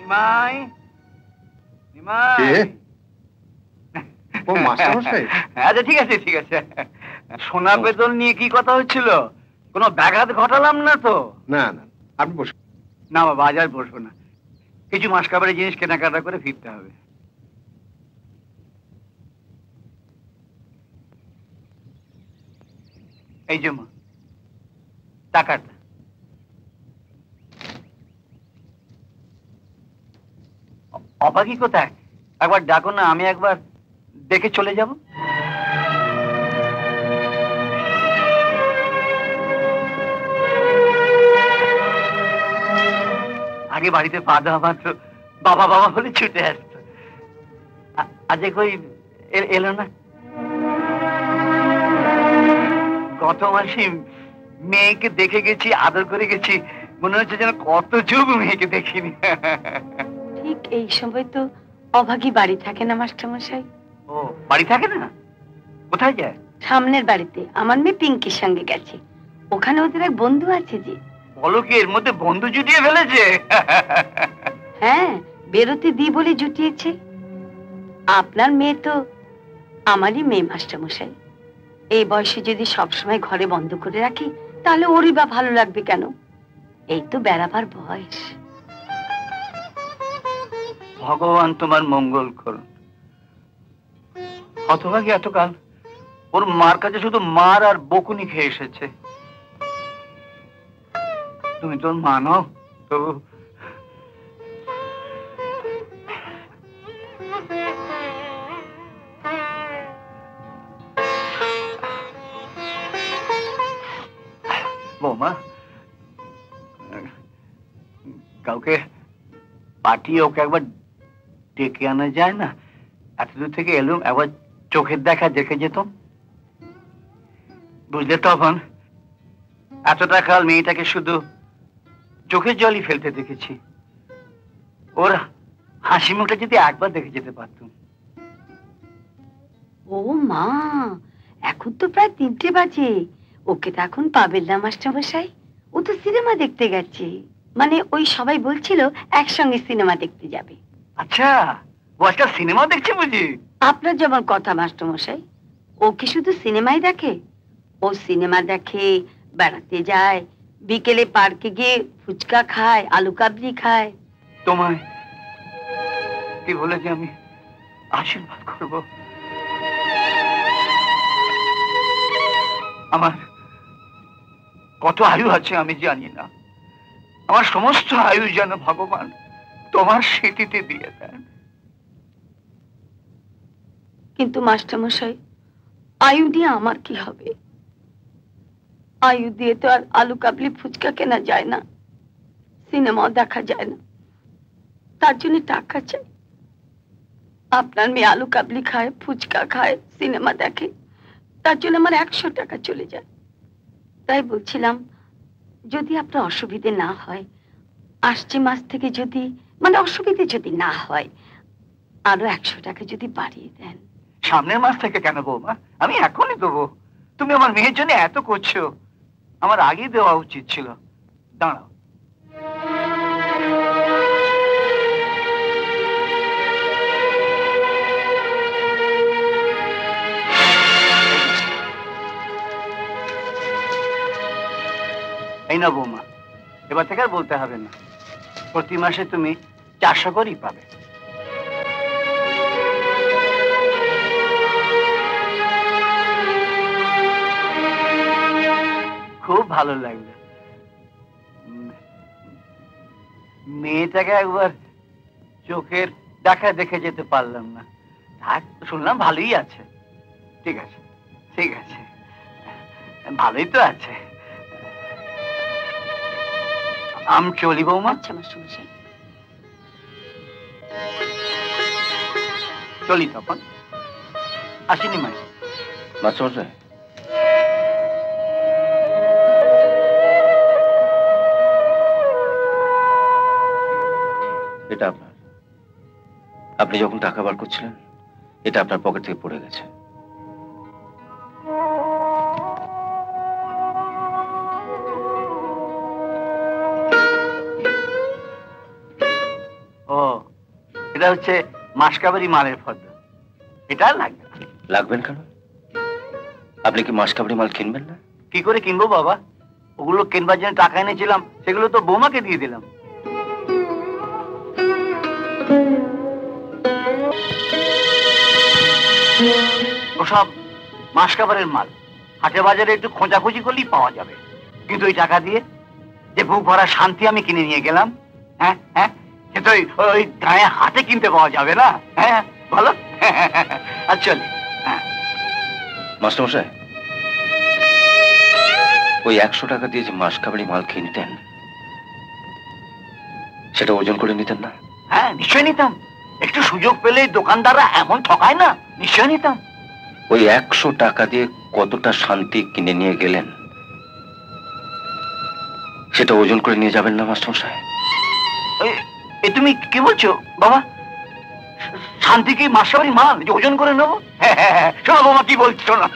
নিমাই নিমাই ও মাস্টারমশাই। আচ্ছা ঠিক আছে ঠিক আছে। সোনা বেতন নিয়ে কি কথা হচ্ছিল? কোনো ব্যাঘাত ঘটালাম না তো? না না আপনি বসুন। না বাবা আজ আর বসবো না, কিছু মাসকাবারি জিনিস কেনাকাটা করে ফিরতে হবে। এই যে মা টাকাটা। অবাকি কোথায়? একবার ডাকো না, আমি একবার দেখে চলে যাব। আগে বাড়িতে পা দেওয়া মাত্র বাবা বাবা বলে ছুটে আসতো। আজ কই এলো না? গত মাসে মেয়েকে দেখে গেছি, আদর করে গেছি, মনে হচ্ছে যেন কত যুগ মেয়েকে দেখিনি। ঠিক এই সময় তো অভাগী বাড়ি থাকে না মাস্টারমশাই। ও বাড়ি থাকে না? কোথায় যায়? সামনের বাড়িতে আমার মেয়ে পিঙ্কির সঙ্গে গেছে, ওখানে ওদের এক বন্ধু আছে যে। বলো কি এর মধ্যে বন্ধু জুটিয়ে ফেলেছে? হ্যাঁ, বেরোতে দি বলে জুটিয়েছে। আপনার মেয়ে তো আমারই মেয়ে মাস্টারমশাই। এই বয়সে যদি সবসময় ঘরে বন্ধ করে রাখি তাহলে ওরই বা ভালো লাগবে কেন? এই তো বেড়াবার বয়স। ভগবান তোমার মঙ্গল করুন। হতভাগী এতকাল ওর মার কাছে শুধু মার আর বকুনি খেয়ে এসেছে। তুমি তোর মা নও তবু বৌমা, কাউকে পাঠিয়ে ওকে একবার ডেকে আনা যায় না? এত দূর থেকে এলুম, একবার চোখের দেখা দেখে যেতাম, বুঝলে? তখন এতটা কাল মেয়েটাকে শুধু চোখের জলই ফেলতে দেখেছি। ওর হাসি মুখটা যদি একবার দেখে যেতে পারতুম। ও মা, এখন তো প্রায় 3টে বাজে, ওকে তো এখন পাবেন না মাস্টারমশাই। ও তো সিনেমা দেখতে গেছে, মানে ওই সবাই বলছিল একসঙ্গে সিনেমা দেখতে যাবে। আচ্ছা, ও আজকাল সিনেমা দেখছে বুঝি? আপনার যেমন কথা মাস্টারমশাই, ও কি শুধু সিনেমাই দেখে? ও সিনেমা দেখে, বেড়াতে যায়, বিকেলে পার্কে গিয়ে ফুচকা খায়, আলু কাবলি খায়। তোমায় কি বলে যে আমি আশীর্বাদ করব? আমার কত আয়ু আছে আমি জানি না, আমার সমস্ত আয়ু যেন ভগবান তোমার স্মৃতিতে দিয়ে দেন। কিন্তু মাস্টারমশাই, আয়ু দিয়ে আমার কি হবে? আয়ু দিয়ে তো আর আলু কাবলি ফুচকা কেনা যায় না, সিনেমাও দেখা যায় না, তার জন্য টাকা চাই। আপনার মেয়ে আলু কাবলি খায়, ফুচকা খায়, সিনেমা দেখে, তার জন্য আমার 100 টাকা চলে যায়। তাই বলছিলাম, যদি আপনার অসুবিধে না হয়, আসছে মাস থেকে যদি, মানে অসুবিধে যদি না হয়, আরো 100 টাকা যদি বাড়িয়ে দেন। সামনের মাস থেকে কেন বৌমা? আমি এখনই দেবো। তুমি আমার মেয়ের জন্য এত করছো, আমার আগেই দেওয়া উচিত ছিল। দাঁড়াও, এই না বৌমা, এবার থেকে আর বলতে হবে না, প্রতি মাসে তুমি 400 করেই পাবে। খুব ভালো লাগলো। মেয়েটাকে একবার চোখের দেখা দেখে যেতে পারলাম না, থাক, শুনলাম ভালোই আছে। ঠিক আছে ঠিক আছে, ভালোই তো আছে। আমি চলি বৌমা। আচ্ছা মাস্টারমশাই। চলি তখন, আসিনি মাই। মাস্টারমশাই, এটা আপনার। আপনি যখন টাকা বার করছিলেন, এটা আপনার পকেট থেকে পড়ে গেছে। ও, এটা হচ্ছে মাসকাবারি মালের ফর্দ। এটা লাগবে না। লাগবেন কেন? আপনি কি মাসকাবারি মাল কিনবেন না? কি করে কিনবো বাবা? ওগুলো কেনবার জন্য টাকা এনেছিলাম, সেগুলো তো বৌমাকে দিয়ে দিলাম। ওসব মাসকাবারের মাল হাটে বাজারে একটু খোঁজাখুঁজি করলেই পাওয়া যাবে, কিন্তু ওই টাকা দিয়ে যে বুক ভরা শান্তি আমি কিনে নিয়ে গেলাম, হ্যাঁ হ্যাঁ, সে তো ওই গায়ে হাটে কিনতে পাওয়া যাবে না। হ্যাঁ বলো। চলি। হ্যাঁ মাস্টারমশাই, ওই 100 টাকা দিয়ে যে মাসকাবারি মাল কিনতেন, সেটা ওজন করে নিতেন না? হ্যাঁ নিশ্চয় নিতাম। একটু সুযোগ পেলেই দোকানদাররা এমন ঠকায় না, নিশ্চয় নিতাম। ওই 100 টাকা দিয়ে কতটা শান্তি কিনে নিয়ে গেলেন, সেটা ওজন করে নিয়ে যাবেন না মাস্টারমশাই? এ তুমি কি বলছো বাবা? শান্তি কি মাসকাবারি মাল যে ওজন করে নেবো? হ্যাঁ হ্যাঁ, শোনো বাবা কি বলছো না।